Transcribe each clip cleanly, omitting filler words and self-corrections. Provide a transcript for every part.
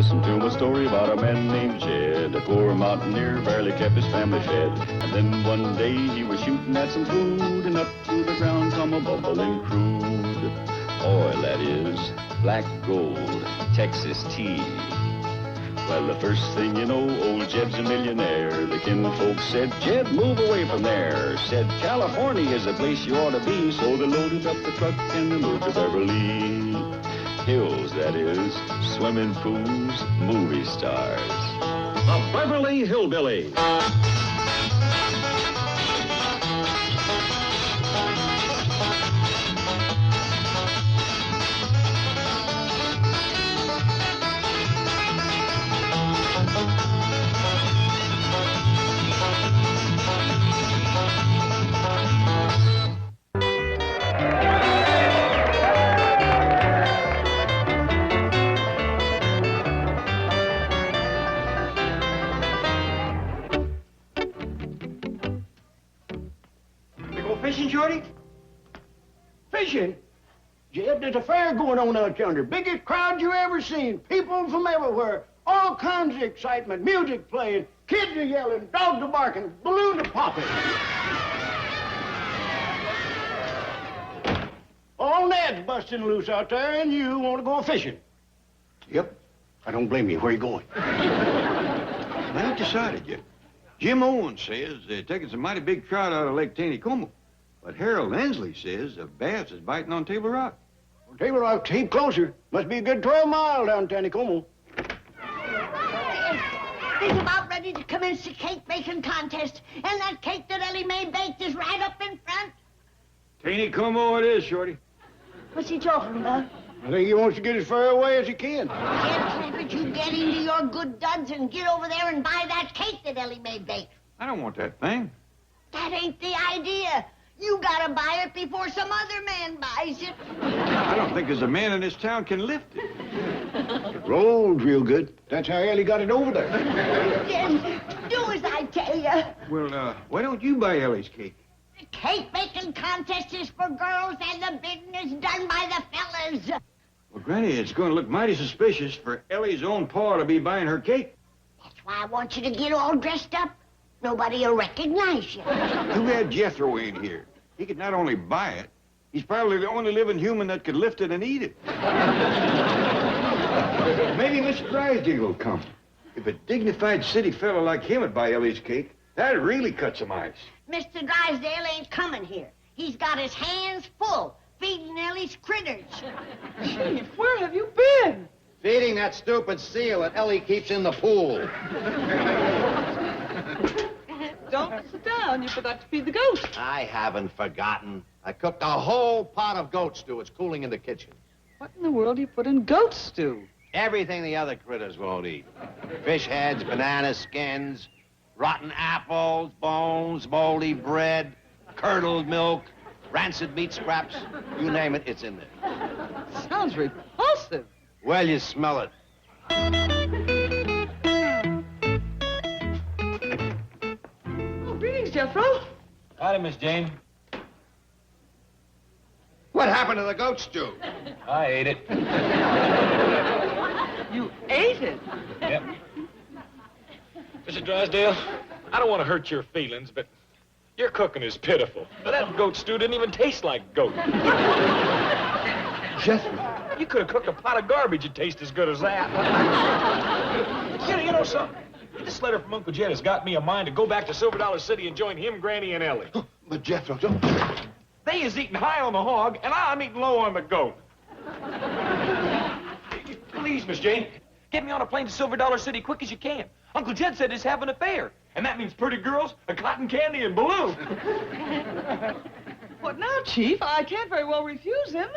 listen to a story about a man named Jed. A poor mountaineer barely kept his family fed. And then one day he was shooting at some food, and up to the ground come a bubbling crude oil, that is, black gold, Texas tea. Well, the first thing you know, old Jed's a millionaire. The kinfolk said, Jed, move away from there. Said, California is a place you ought to be. So they loaded up the truck and they moved to Beverly Hills, that is, swimming pools, movie stars. The Beverly Hillbillies. Fishing, Shorty? Fishing? Jed, there's a fair going on out yonder. Biggest crowd you ever seen. People from everywhere. All kinds of excitement. Music playing. Kids are yelling. Dogs are barking. Balloons are popping. All Ned's busting loose out there, and you want to go fishing. Yep. I don't blame you. Where you going? I ain't decided yet. Jim Owens says they're taking some mighty big trout out of Lake Taneycomo. But Harold Hensley says a bass is biting on Table Rock. Well, Table Rock's a heap closer. Must be a good 12 miles down Taneycomo. He's about ready to commence the cake-baking contest. And that cake that Elly May baked is right up in front. Taneycomo it is, Shorty. What's he talking about? I think he wants to get as far away as he can. Get Clifford, you get into your good duds and get over there and buy that cake that Elly May baked. I don't want that thing. That ain't the idea. You gotta buy it before some other man buys it. I don't think there's a man in this town can lift it. It rolled real good. That's how Elly got it over there. Yes, do as I tell you. Well, why don't you buy Ellie's cake? The cake-baking contest is for girls and the bidding is done by the fellas. Well, Granny, it's going to look mighty suspicious for Ellie's own paw to be buying her cake. That's why I want you to get all dressed up. Nobody will recognize you. Too bad Jethro ain't here. He could not only buy it, he's probably the only living human that could lift it and eat it. Maybe Mr. Drysdale will come. If a dignified city fellow like him would buy Ellie's cake, that'd really cut some ice. Mr. Drysdale ain't coming here. He's got his hands full feeding Elly's critters. Chief, where have you been? Feeding that stupid seal that Elly keeps in the pool. Don't sit down. You forgot to feed the goat. I haven't forgotten. I cooked a whole pot of goat stew. It's cooling in the kitchen. What in the world do you put in goat stew? Everything the other critters won't eat. Fish heads, banana skins, rotten apples, bones, moldy bread, curdled milk, rancid meat scraps. You name it, it's in there. Sounds repulsive. Well, you smell it. Oh, greetings, Jethro. Howdy, Miss Jane. What happened to the goat stew? I ate it. You ate it? Yep. Mr. Drysdale, I don't want to hurt your feelings, but your cooking is pitiful. That goat stew didn't even taste like goat. Jethro. You could have cooked a pot of garbage that'd taste as good as that. You know something? This letter from Uncle Jed has got me a mind to go back to Silver Dollar City and join him, Granny, and Elly. But Jethro, don't... They is eating high on the hog, and I'm eating low on the goat. Please, Miss Jane, get me on a plane to Silver Dollar City quick as you can. Uncle Jed said he's having a fair, and that means pretty girls, a cotton candy, and balloons. What now, Chief? I can't very well refuse him.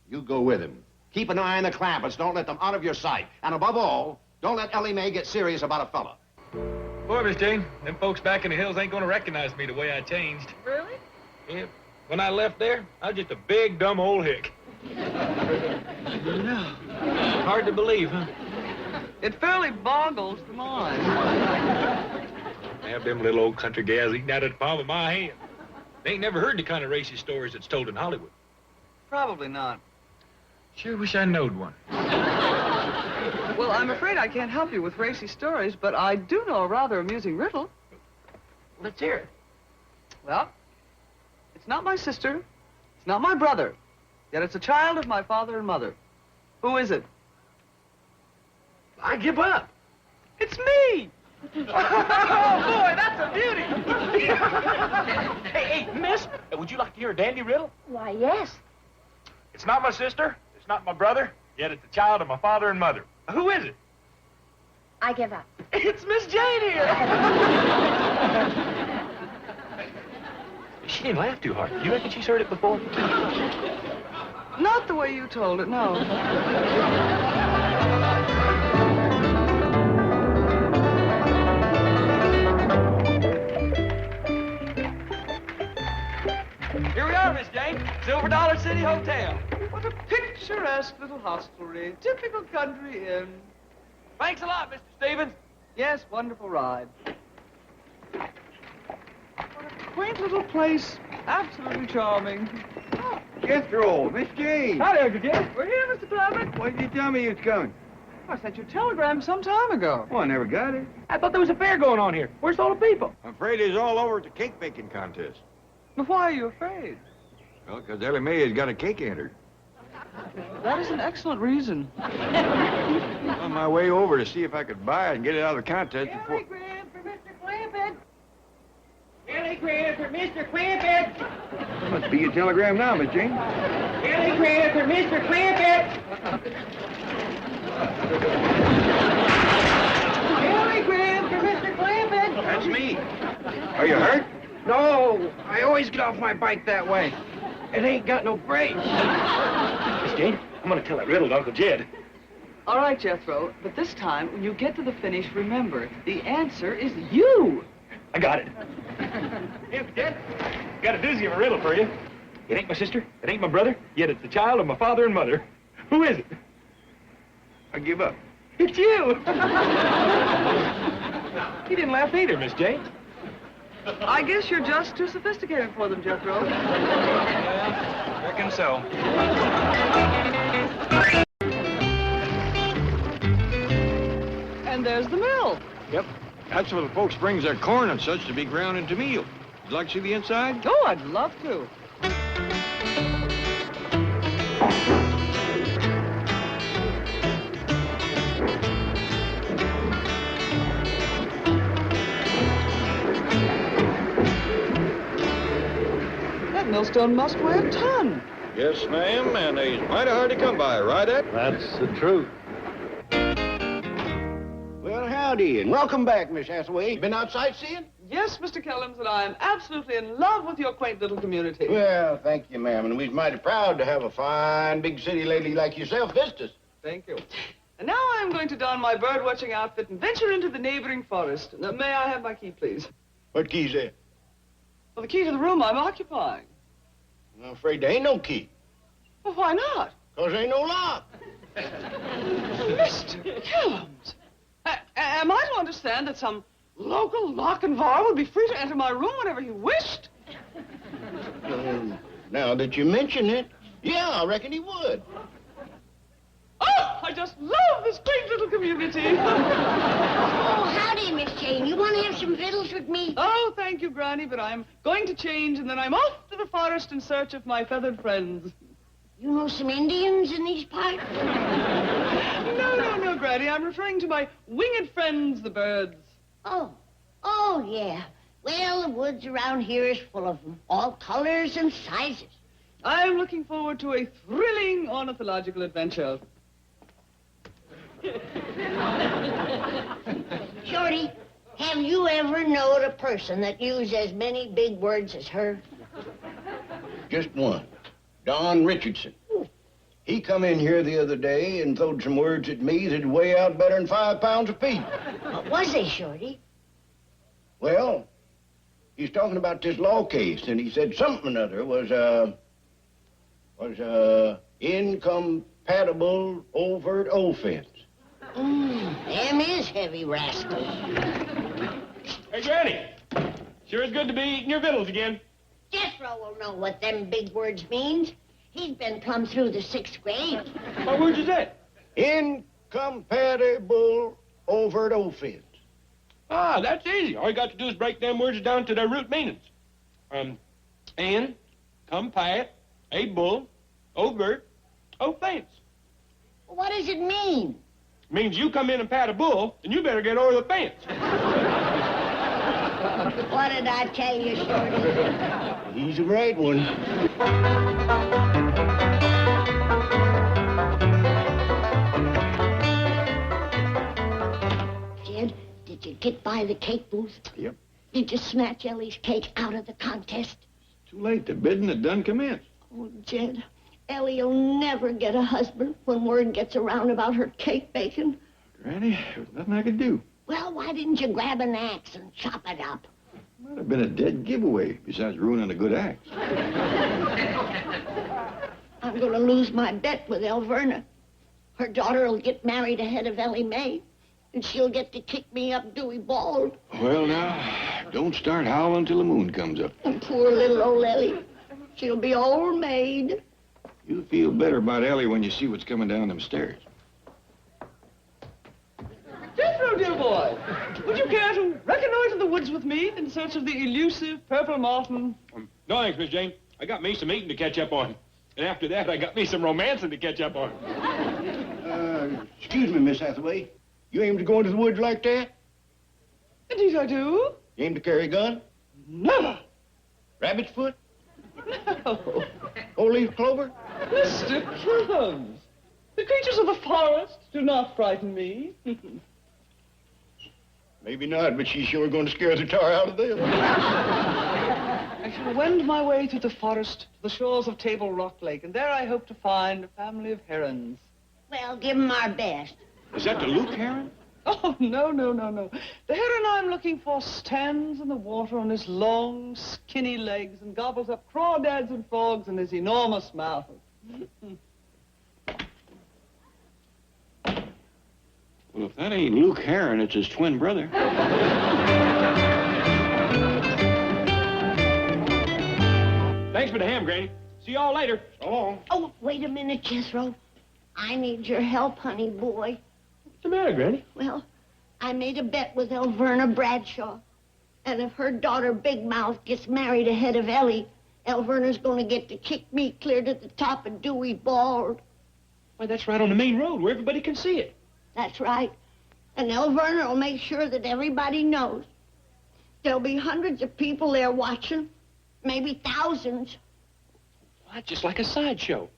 You go with him. Keep an eye on the clampets. Don't let them out of your sight. And above all, don't let Elly May get serious about a fella. Boy, Miss Jane, them folks back in the hills ain't gonna recognize me the way I changed. Really? Yeah. When I left there, I was just a big, dumb old hick. No. Hard to believe, huh? It fairly boggles the mind. Have them little old country gals eating out of the palm of my hand. They ain't never heard the kind of racist stories that's told in Hollywood. Probably not. Sure wish I knowed one. Well, I'm afraid I can't help you with racy stories, but I do know a rather amusing riddle. Let's hear it. Well, it's not my sister, it's not my brother, yet it's a child of my father and mother. Who is it? I give up. It's me! Oh, boy, that's a beauty! Hey, miss, would you like to hear a dandy riddle? Why, yes. It's not my sister, it's not my brother, yet it's a child of my father and mother. Who is it? I give up. It's Miss Jane here! She didn't laugh too hard. You reckon she's heard it before? Not the way you told it, no. Here we are, Miss Jane. Silver Dollar City Hotel. What a picturesque little hostelry. Typical country inn. Thanks a lot, Mr. Stevens. Yes, wonderful ride. What a quaint little place. Absolutely charming. Jethro, Miss Jane. Howdy, Uncle Jim. We're here, Mr. Clement. Why did you tell me you was coming? I sent you a telegram some time ago. Oh, I never got it. I thought there was a fair going on here. Where's all the people? I'm afraid it's all over at the cake baking contest. But why are you afraid? Well, because Elly Mae has got a cake entered. That is an excellent reason. On my way over to see if I could buy it and get it out of the contest before... Telegram for Mr. Clampett. Telegram for Mr. Clampett. Must be your telegram now, Miss Jane. Telegram for Mr. Clampett. Telegram for Mr. Clampett. That's me. Are you hurt? No, I always get off my bike that way. It ain't got no brakes. Miss Jane, I'm gonna tell that riddle to Uncle Jed. All right, Jethro, but this time, when you get to the finish, remember, the answer is you. I got it. Hey, Uncle Jed, got a doozy of a riddle for you. It ain't my sister, it ain't my brother, yet it's the child of my father and mother. Who is it? I give up. It's you! He didn't laugh either, Miss Jane. I guess you're just too sophisticated for them, Jethro. Reckon so. And there's the mill. Yep. That's where the folks brings their corn and such to be ground into meal. Would you like to see the inside? Oh, I'd love to. That millstone must weigh a ton. Yes, ma'am, and they's mighty hard to come by, right, Ed? That's the truth. Well, howdy, and welcome back, Miss Hathaway. Been out sightseeing? Yes, Mr. Kellums, and I am absolutely in love with your quaint little community. Well, thank you, ma'am, and we're mighty proud to have a fine big city lady like yourself visit us. Thank you. And now I'm going to don my bird-watching outfit and venture into the neighboring forest. Now, may I have my key, please? What key's that? Well, the key to the room I'm occupying. I'm afraid there ain't no key, Well, why not? 'cause there ain't no lock. Mr. Kellums, am I to understand that some local lock and bar would be free to enter my room whenever he wished? Now that you mention it, yeah, I reckon he would. Oh, I just love this quaint little community. Oh, howdy, Miss Jane. You want to have some victuals with me? Oh, thank you, Granny, but I'm going to change, and then I'm off to the forest in search of my feathered friends. You know some Indians in these parts? No, Granny. I'm referring to my winged friends, the birds. Oh, yeah. Well, the woods around here is full of them, all colors and sizes. I'm looking forward to a thrilling ornithological adventure. Shorty, have you ever known a person that used as many big words as her? Just one. Don Richardson. He come in here the other day and throwed some words at me that'd weigh out better than 5 pounds apiece. What was they, Shorty? Well, he's talking about this law case, and he said something or other was incompatible overt offense. Them is heavy rascals. Hey, Granny. Sure is good to be eating your victuals again. Jethro will know what them big words means. He's been plumb through the 6th grade. What word is that? Incompatible come Patty Bull over at Old Fence. Ah, that's easy. All you got to do is break them words down to their root meanings. And, come Pat, a bull, over, fence. What does it mean? Means you come in and pat a bull, and you better get over the fence. What did I tell you, Shorty? He's a great one. Jed, did you get by the cake booth? Yep. Did you snatch Elly's cake out of the contest? Too late. The bidding had done commenced. Oh, Jed, Elly'll never get a husband when word gets around about her cake baking. Granny, there was nothing I could do. Well, why didn't you grab an axe and chop it up? Might have been a dead giveaway, besides ruining a good act. I'm going to lose my bet with Elverna. Her daughter will get married ahead of Elly May, and she'll get to kick me up Dewey Bald. Well, now, don't start howling till the moon comes up. And poor little old Elly. She'll be old maid. You'll feel better about Elly when you see what's coming down them stairs. Jethro, dear boy, would you care to reconnoiter the woods with me in search of the elusive purple martin? No thanks, Miss Jane. I got me some eating to catch up on. And after that, I got me some romancing to catch up on. Excuse me, Miss Hathaway. You aim to go into the woods like that? Indeed I do. You aim to carry a gun? Never. Rabbit's foot? No. Four-leaf clover? Mr. Crumbs, the creatures of the forest do not frighten me. Maybe not, but she's sure going to scare the tar out of them. I shall wend my way through the forest to the shores of Table Rock Lake, and there I hope to find a family of herons. Well, give 'em our best. Is that the Luke heron? Oh, no. The heron I'm looking for stands in the water on his long, skinny legs and gobbles up crawdads and frogs in his enormous mouth. Well, if that ain't Luke Heron, it's his twin brother. Thanks for the ham, Granny. See y'all later. So long. Oh, wait a minute, Jethro. I need your help, honey boy. What's the matter, Granny? Well, I made a bet with Elverna Bradshaw. And if her daughter Big Mouth gets married ahead of Elly, Elverna's going to get to kick me clear to the top of Dewey Bald. Why, that's right on the main road where everybody can see it. That's right. And Elverna will make sure that everybody knows. There'll be hundreds of people there watching, maybe thousands. Why, just like a sideshow.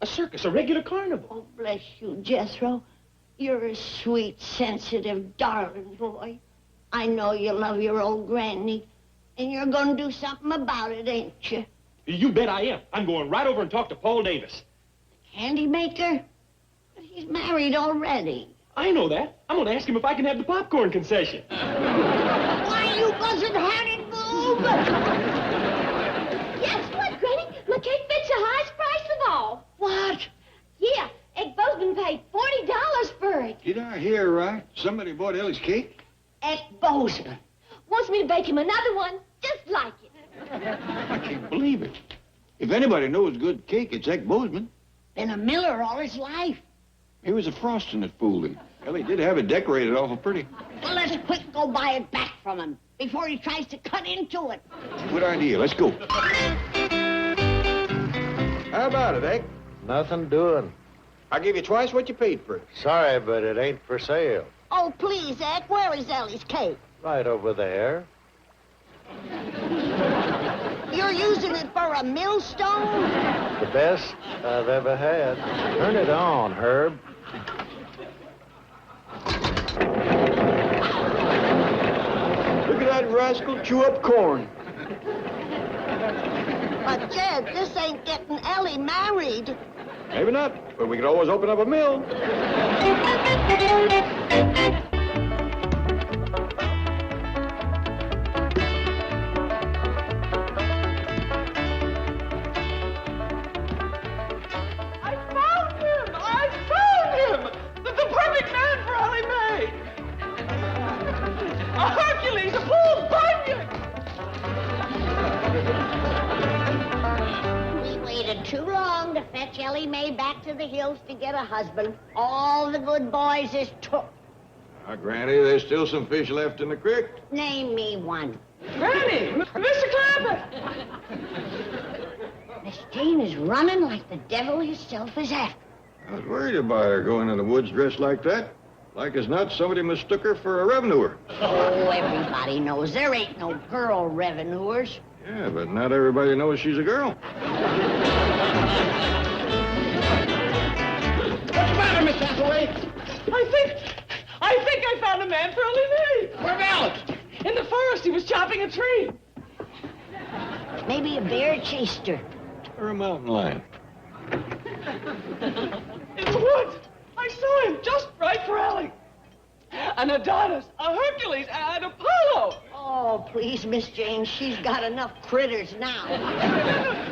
A circus, a regular carnival. Oh, bless you, Jethro. You're a sweet, sensitive, darling boy. I know you love your old granny, and you're going to do something about it, ain't you? You bet I am. I'm going right over and talk to Paul Davis. Candy maker? But he's married already. I know that. I'm going to ask him if I can have the popcorn concession. Why, you buzzard-hearted boob! Guess what, Granny? My cake fetched the highest price of all. What? Yeah, Egg Bozeman paid $40 for it. Did I hear right? Somebody bought Elly's cake? At Bozeman. Wants me to bake him another one, just like it. I can't believe it. If anybody knows good cake, it's Egg Bozeman. Been a miller all his life. It was the frosting that fooled him. Elly did have it decorated awful pretty. Well, let's quick go buy it back from him before he tries to cut into it. Good idea. Let's go. How about it, Egg? Nothing doing. I'll give you twice what you paid for it. Sorry, but it ain't for sale. Oh, please, Ed, where is Elly's cake? Right over there. You're using it for a millstone? The best I've ever had. Turn it on, Herb. Look at that rascal chew up corn. But, Jed, this ain't getting Elly married. Maybe not, but we could always open up a mill. I found him! The perfect man for Elly May! A Hercules, a Paul Bunyan! We waited too long to fetch Ellie Mae back to the hills to get a husband. All the good boys is took. Now, Granny, there's still some fish left in the creek. Name me one. Granny! Mr. Clampett! Miss Jane is running like the devil himself is after. I was worried about her going in the woods dressed like that. Like as not, somebody mistook her for a revenuer. Oh, everybody knows there ain't no girl revenuers. Yeah, but not everybody knows she's a girl. What's the matter, Miss Hathaway? I think I found a man for Elly Mae. Where's Alex? In the forest, he was chopping a tree. Maybe a bear chased her. Or a mountain lion. In the woods. I saw him just right for Ellie. An Adonis, a Hercules, and Apollo. Oh, please, Miss Jane, she's got enough critters now.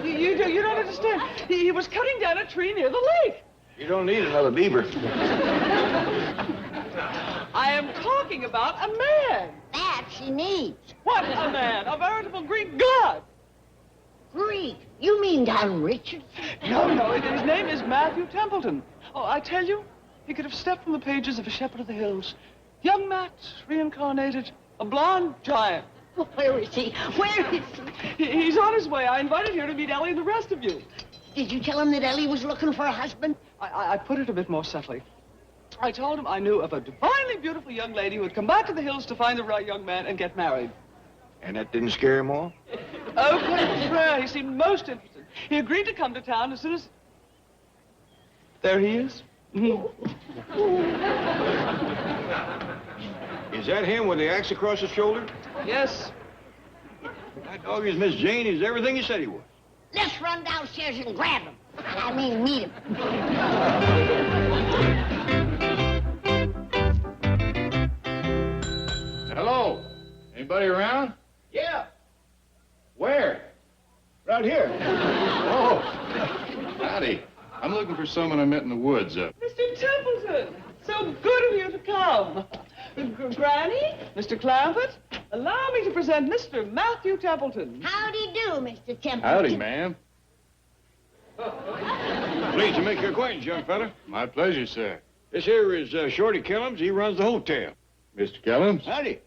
You don't understand. He was cutting down a tree near the lake. You don't need another beaver. I am talking about a man. That she needs. What a man? A veritable Greek god. Greek? You mean Don Richard? No, his name is Matthew Templeton. Oh, I tell you, he could have stepped from the pages of A Shepherd of the Hills. Young Matt, reincarnated, a blonde giant. Where is he? Where is he? He's on his way. I invited here to meet Ellie and the rest of you. Did you tell him that Ellie was looking for a husband? I put it a bit more subtly. I told him I knew of a divinely beautiful young lady who had come back to the hills to find the right young man and get married. And that didn't scare him off? Oh, prayer. He seemed most interested. He agreed to come to town as soon as... There he is. Is that him with the axe across his shoulder? Yes. That dog is Miss Jane. He's everything he said he was. Let's run downstairs and grab him. I mean, meet him. Hello? Anybody around? Yeah, Where? right here. Oh, howdy. I'm looking for someone I met in the woods. Mr. Templeton, so good of you to come. Granny, Mr. Clampett, allow me to present Mr. Matthew Templeton. Howdy do, Mr. Templeton. Howdy, ma'am. Pleased to make your acquaintance, young fella. My pleasure, sir. This here is Shorty Kellums. He runs the hotel. Mr. Kellums? Howdy.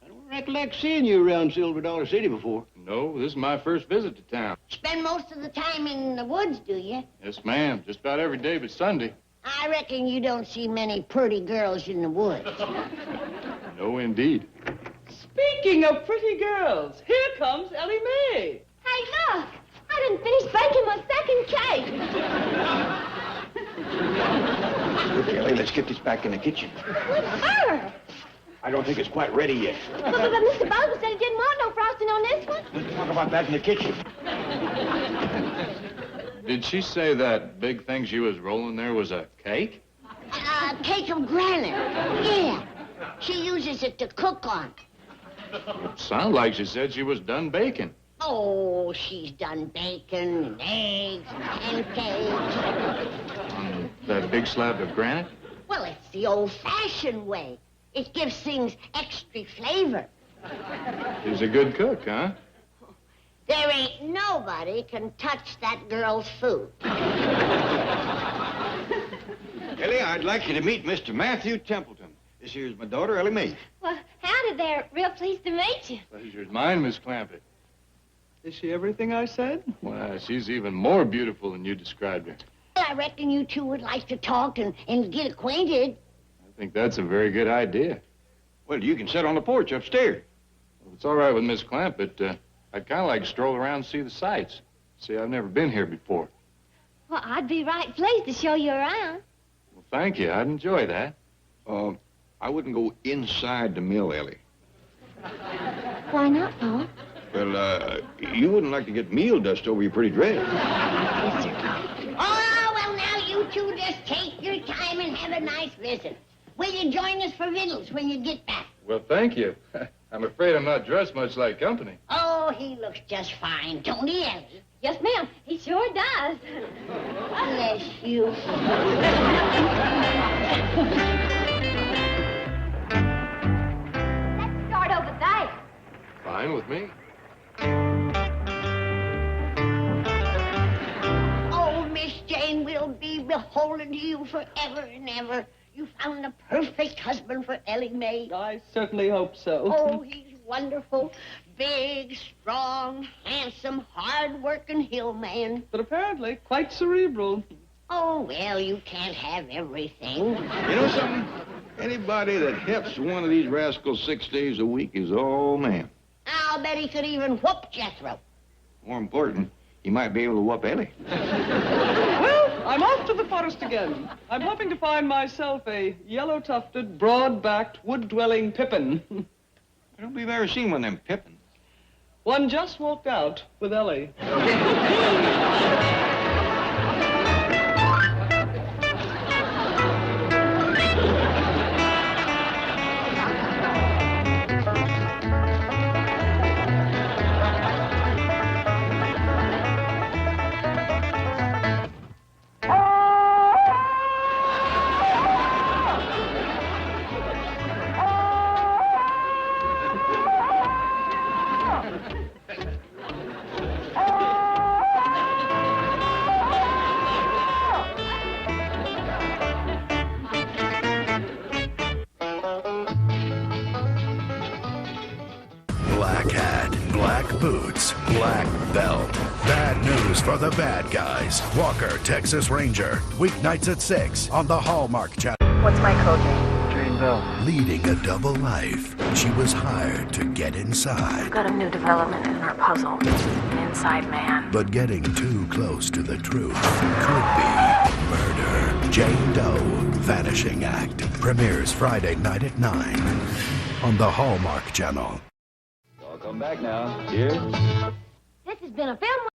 I don't recollect seeing you around Silver Dollar City before. No, this is my first visit to town. Spend most of the time in the woods, do you? Yes, ma'am. Just about every day but Sunday. I reckon you don't see many pretty girls in the woods. No, indeed. Speaking of pretty girls, here comes Elly Mae. Hey, look! I didn't finish baking my second cake. Look, Ellie, let's get this back in the kitchen. What's her? I don't think it's quite ready yet. But Mr. Bogan said he didn't want no frosting on this one. Let's talk about that in the kitchen. Did she say that big thing she was rolling there was a cake? Cake of granite. Yeah. She uses it to cook on. It sounded like she said she was done baking. Oh, she's done bacon and eggs and pancakes. On that big slab of granite? Well, it's the old-fashioned way. It gives things extra flavor. She's a good cook, huh? There ain't nobody can touch that girl's food. Ellie, I'd like you to meet Mr. Matthew Templeton. This here's my daughter, Elly Mae. Well, howdy there. Real pleased to meet you. Pleasure's mine, Miss Clampett. Is she everything I said? Well, she's even more beautiful than you described her. I reckon you two would like to talk and get acquainted. I think that's a very good idea. Well, you can sit on the porch upstairs. Well, it's all right with Miss Clampett. I'd kind of like to stroll around and see the sights. See, I've never been here before. Well, I'd be right pleased to show you around. Well, thank you. I'd enjoy that. I wouldn't go inside the mill, Ellie. Why not, Pa? Well, you wouldn't like to get meal dust over your pretty dress. Oh, well, now you two just take your time and have a nice visit. Will you join us for victuals when you get back? Well, thank you. I'm afraid I'm not dressed much like company. Oh, he looks just fine, don't he, Ellie? Yes, ma'am. He sure does. Bless you. Let's start over there. Fine with me. beholden to you forever and ever. You found the perfect husband for Elly May. I certainly hope so. Oh, he's wonderful. Big, strong, handsome, hard-working hill man. But apparently quite cerebral. Oh, well, you can't have everything. You know something? Anybody that hefts one of these rascals 6 days a week is all man. I'll bet he could even whoop Jethro. More important, he might be able to whoop Elly. Well, I'm off to the forest again. I'm hoping to find myself a yellow-tufted, broad-backed, wood-dwelling pippin. I don't believe I've ever seen one of them pippins. One just walked out with Elly. Black hat, black boots, black belt. Bad news for the bad guys. Walker, Texas Ranger. Weeknights at 6 on the Hallmark Channel. What's my code name? Dream Bell. Leading a double life, she was hired to get inside. Got a new development in our puzzle. An inside man. But getting too close to the truth could be murder. Jane Doe, Vanishing Act. Premieres Friday night at 9 on the Hallmark Channel. I'll come back now. Here. This has been a film.